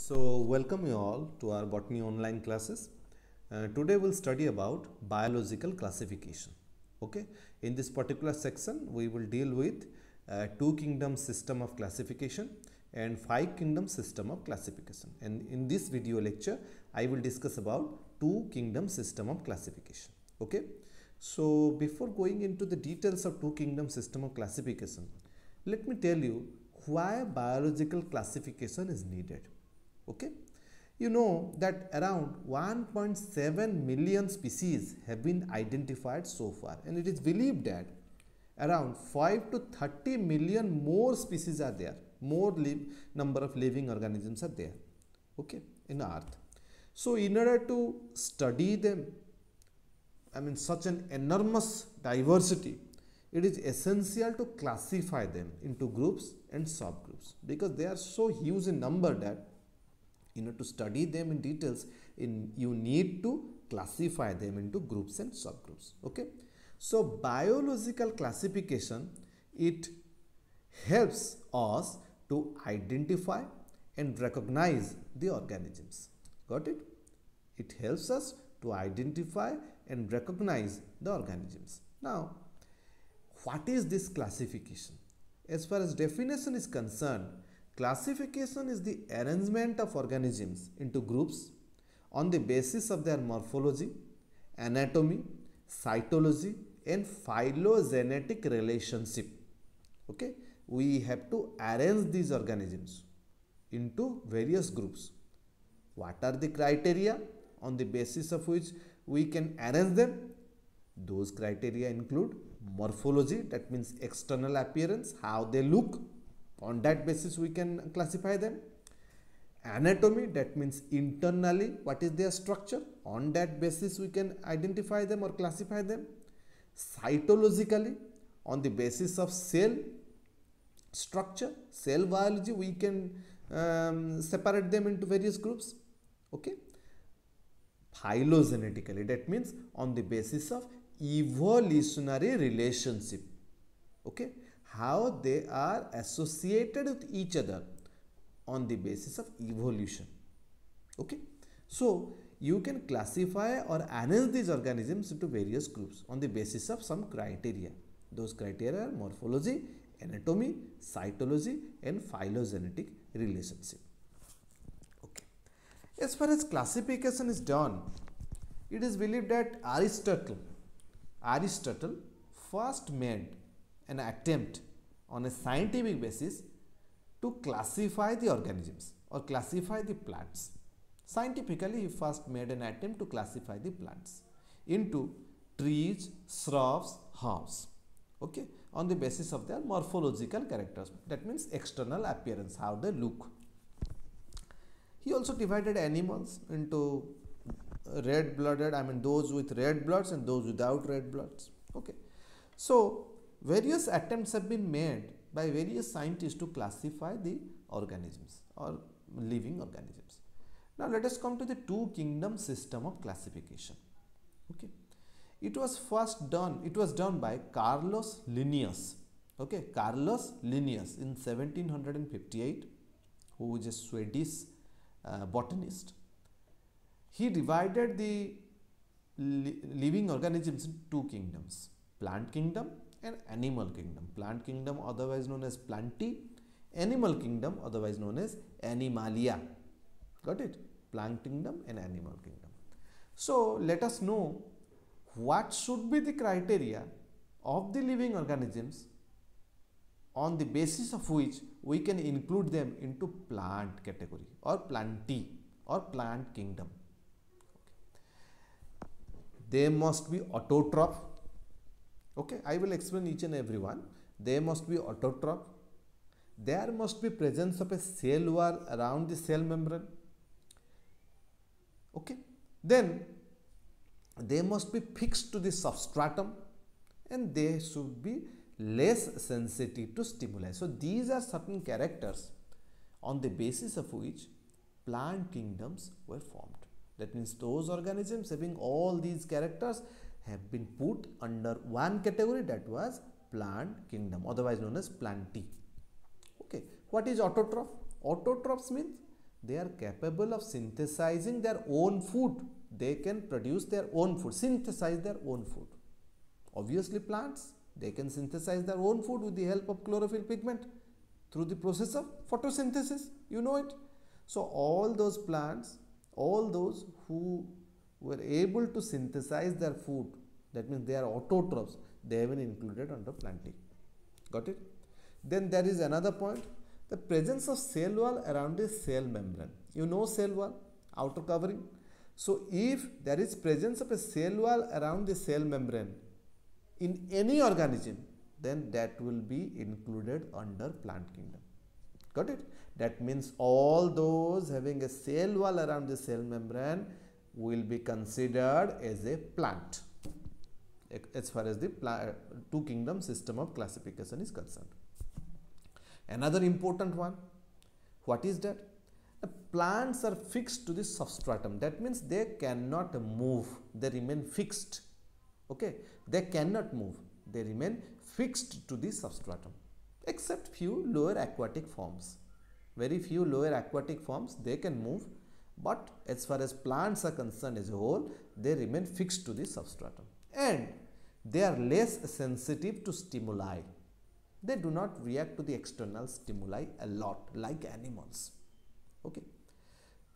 So welcome you all to our botany online classes. Today we'll study about biological classification. Okay, in this particular section we will deal with two kingdom system of classification and five kingdom system of classification. And in this video lecture I will discuss about two kingdom system of classification. Okay, so before going into the details of two kingdom system of classification, let me tell you why biological classification is needed. Okay, you know that around 1.7 million species have been identified so far, and it is believed that around 5 to 30 million more species are there, more number of living organisms are there, okay, in earth. So in order to study them, such an enormous diversity, it is essential to classify them into groups and subgroups because they are so huge in number that to study them in details, you need to classify them into groups and subgroups. Okay, so biological classification, it helps us to identify and recognize the organisms. Got it? It helps us to identify and recognize the organisms. Now, what is this classification? As far as definition is concerned, classification is the arrangement of organisms into groups on the basis of their morphology, anatomy, cytology and phylogenetic relationship. Okay, we have to arrange these organisms into various groups. What are the criteria on the basis of which we can arrange them? Those criteria include morphology, that means external appearance, how they look. On that basis we can classify them. Anatomy, that means internally what is their structure. On that basis we can identify them or classify them. Cytologically, on the basis of cell structure, cell biology, we can separate them into various groups. Okay. Phylogenetically, that means on the basis of evolutionary relationship. Okay, how they are associated with each other on the basis of evolution. Okay, so you can classify or arrange these organisms into various groups on the basis of some criteria. Those criteria are morphology, anatomy, cytology and phylogenetic relationship. Okay, as far as classification is done, it is believed that Aristotle first made an attempt on a scientific basis to classify the organisms or classify the plants. Scientifically, he first made an attempt to classify the plants into trees, shrubs, herbs, okay, on the basis of their morphological characters, that means external appearance, how they look. He also divided animals into red-blooded, those with red bloods and those without red bloods. Okay, so various attempts have been made by various scientists to classify the organisms or living organisms. Now let us come to the two kingdom system of classification. Okay, it was done by Carolus Linnaeus. Okay, Carolus Linnaeus in 1758, who is a Swedish botanist. He divided the living organisms into two kingdoms, plant kingdom and animal kingdom. Plant kingdom otherwise known as Plantae, animal kingdom otherwise known as Animalia. Got it? Plant kingdom and animal kingdom. So let us know what should be the criteria of the living organisms on the basis of which we can include them into plant category or Plantae or plant kingdom. They must be autotroph. Okay, I will explain each and every one. They must be autotroph. There must be presence of a cell wall around the cell membrane. Okay, then they must be fixed to the substratum and they should be less sensitive to stimuli. So these are certain characters on the basis of which plant kingdoms were formed. That means those organisms having all these characters have been put under one category, that was plant kingdom, otherwise known as Plantae. Okay, what is autotroph? Autotrophs means they are capable of synthesizing their own food. They can produce their own food, synthesize their own food. Obviously plants, they can synthesize their own food with the help of chlorophyll pigment through the process of photosynthesis, you know it. So all those plants, all those who were able to synthesize their food, that means they are autotrophs, they have been included under planting. Got it? Then there is another point, the presence of cell wall around the cell membrane. You know cell wall, outer covering. So if there is presence of a cell wall around the cell membrane in any organism, then that will be included under plant kingdom. Got it? That means all those having a cell wall around the cell membrane will be considered as a plant, as far as the two kingdom system of classification is concerned. Another important one, what is that? The plants are fixed to the substratum. That means they cannot move, they remain fixed. Okay, they cannot move, they remain fixed to the substratum, except few lower aquatic forms. Very few lower aquatic forms, they can move, but as far as plants are concerned as a whole, they remain fixed to the substratum. And they are less sensitive to stimuli. They do not react to the external stimuli a lot like animals. Okay,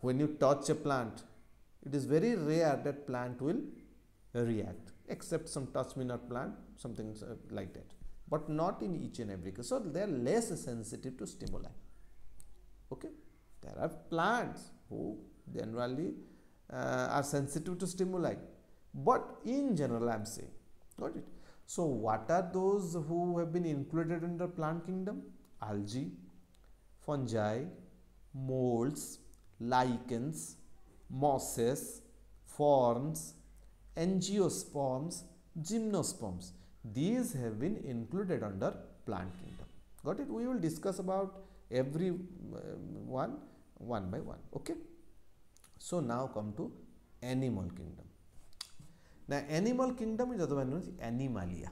when you touch a plant, it is very rare that plant will react, except some touch-me-not plant, something like that, but not in each and every case. So they are less sensitive to stimuli. Okay, there are plants who generally are sensitive to stimuli, but in general I am saying, got it? So what are those who have been included in the plant kingdom? Algae, fungi, molds, lichens, mosses, ferns, angiosperms, gymnosperms. These have been included under plant kingdom. Got it? We will discuss about every one by one. Okay. So now come to animal kingdom. Now animal kingdom is otherwise known as Animalia.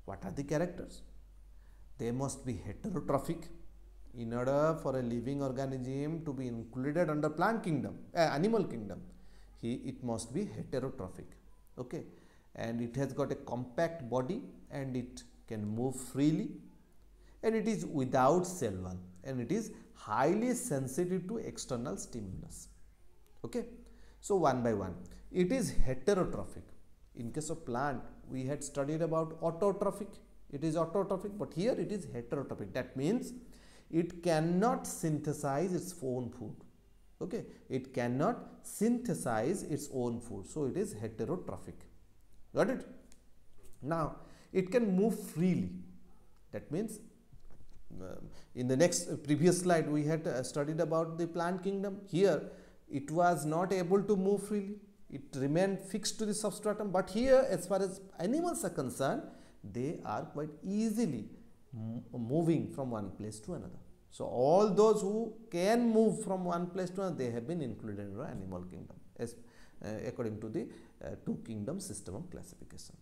What are the characters? They must be heterotrophic. In order for a living organism to be included under plant kingdom, animal kingdom, it must be heterotrophic. Okay, and it has got a compact body and it can move freely, and it is without cell wall, and it is highly sensitive to external stimulus. Okay, so one by one, it is heterotrophic. In case of plant, we had studied about autotrophic. It is autotrophic, but here it is heterotrophic. That means it cannot synthesize its own food. Okay, it cannot synthesize its own food, so it is heterotrophic. Got it? Now it can move freely. That means in the next previous slide we had studied about the plant kingdom. Here it was not able to move freely, it remained fixed to the substratum, but here as far as animals are concerned, they are quite easily moving from one place to another. So all those who can move from one place to another, they have been included in the animal kingdom as according to the two kingdom system of classification.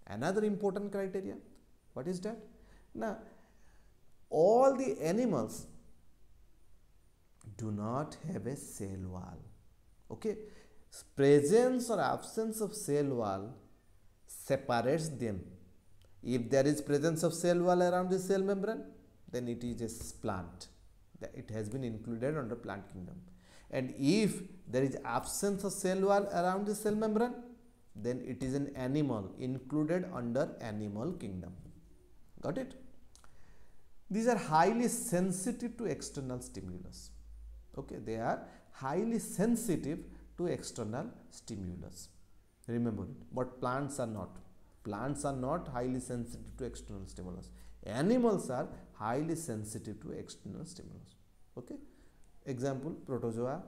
Another important criteria, what is that? Now all the animals do not have a cell wall. Okay, presence or absence of cell wall separates them. If there is presence of cell wall around the cell membrane, then it is a plant, it has been included under plant kingdom. And if there is absence of cell wall around the cell membrane, then it is an animal included under animal kingdom. Got it? These are highly sensitive to external stimulus. Okay, they are highly sensitive to external stimulus. Remember it. But plants are not. Plants are not highly sensitive to external stimulus. Animals are highly sensitive to external stimulus. Okay. Example, protozoa,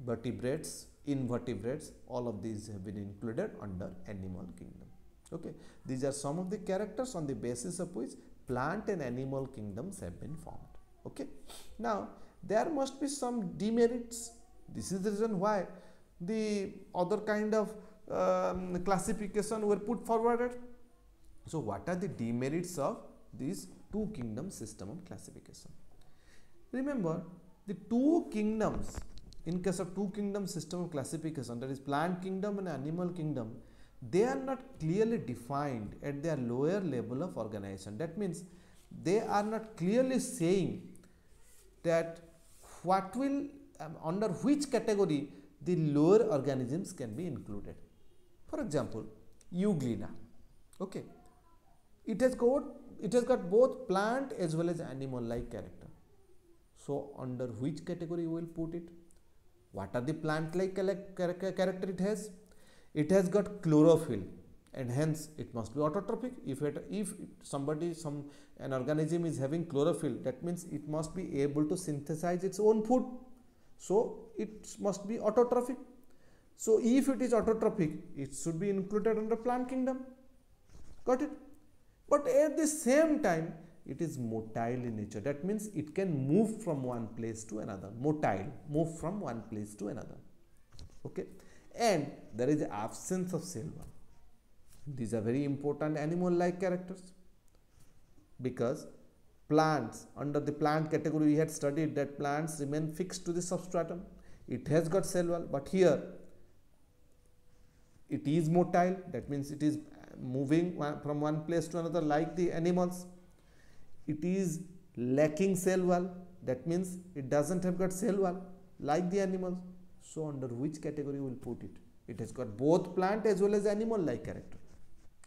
vertebrates, invertebrates, all of these have been included under animal kingdom. Okay. These are some of the characters on the basis of which plant and animal kingdoms have been formed. Okay. Now there must be some demerits. This is the reason why the other kind of classification were put forwarded. So what are the demerits of this two kingdom system of classification? Remember, the two kingdoms, in case of two kingdom system of classification, that is plant kingdom and animal kingdom, they are not clearly defined at their lower level of organization. That means they are not clearly saying that what will under which category the lower organisms can be included. For example, Euglena, okay, it has got both plant as well as animal like character. So under which category we will put it? What are the plant like character it has? It has got chlorophyll, and hence it must be autotrophic. If an organism is having chlorophyll, that means it must be able to synthesize its own food, so it must be autotrophic. So if it is autotrophic, it should be included under plant kingdom. Got it? But at the same time, it is motile in nature. That means it can move from one place to another. Motile, move from one place to another. Okay, and there is the absence of cell wall. These are very important animal like characters, because plants, under the plant category we had studied that plants remain fixed to the substratum. It has got cell wall, but here it is motile. That means it is moving from one place to another like the animals. It is lacking cell wall. That means it doesn't have got cell wall like the animals. So under which category we will put it? It has got both plant as well as animal like character.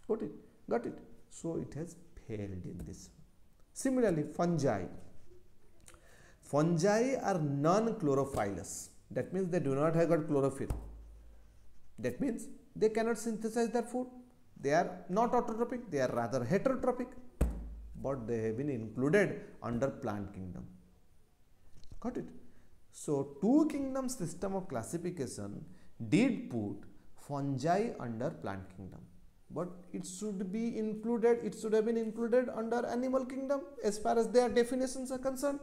Got it? Got it? So it has failed in this. Similarly, fungi. Fungi are non-chlorophyllous. That means they do not have got chlorophyll. That means they cannot synthesize their food. They are not autotrophic, they are rather heterotrophic, but they have been included under plant kingdom. Got it? So two kingdom system of classification did put fungi under plant kingdom, but it should be included, it should have been included under animal kingdom as far as their definitions are concerned.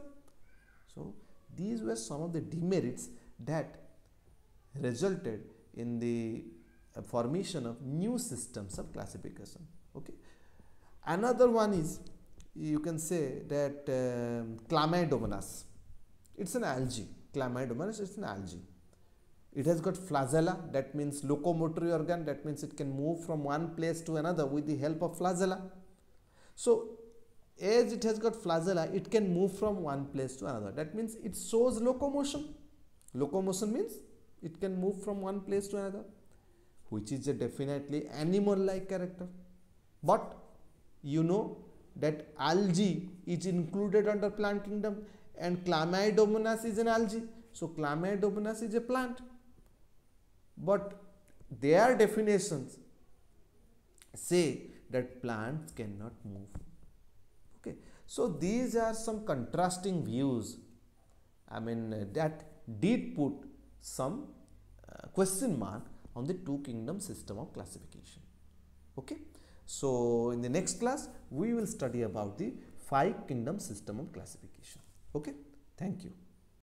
So these were some of the demerits that resulted in the formation of new systems of classification. Okay, another one is, you can say that Chlamydomonas. It's an algae. Chlamydomonas is an algae. It has got flagella, that means locomotory organ, that means it can move from one place to another with the help of flagella. So as it has got flagella, it can move from one place to another. That means it shows locomotion. Locomotion means it can move from one place to another, which is a definitely animal like character. But you know that algae is included under plant kingdom and Chlamydomonas is an algae. So Chlamydomonas is a plant, but their definitions say that plants cannot move. Okay, so these are some contrasting views, I mean, that did put some question mark on the two kingdom system of classification. Okay, so in the next class we will study about the five kingdom system of classification. Okay, thank you.